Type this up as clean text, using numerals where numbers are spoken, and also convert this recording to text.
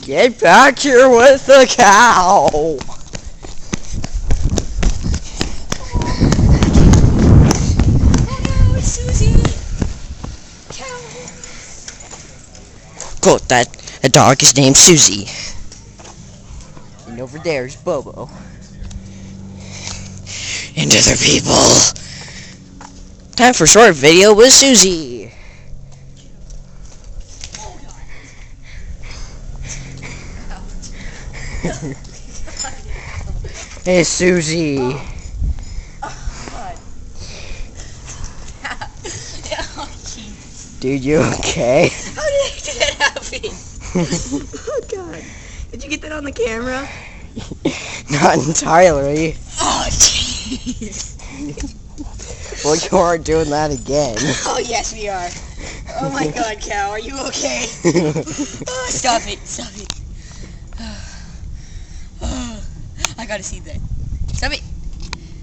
Get back here with the cow! Oh no, it's Susie! Cow! Quote that a dog is named Susie. And over there's Bobo. And other people. Time for short video with Susie. Hey Susie. Oh God. Oh jeez. Dude, you okay? How did I do that happen? Oh God. Did you get that on the camera? Not entirely. Oh jeez. Well, you aren't doing that again. Oh yes we are. Oh my God, cow, are you okay? Oh, stop it, stop it. I gotta see that. Stop it.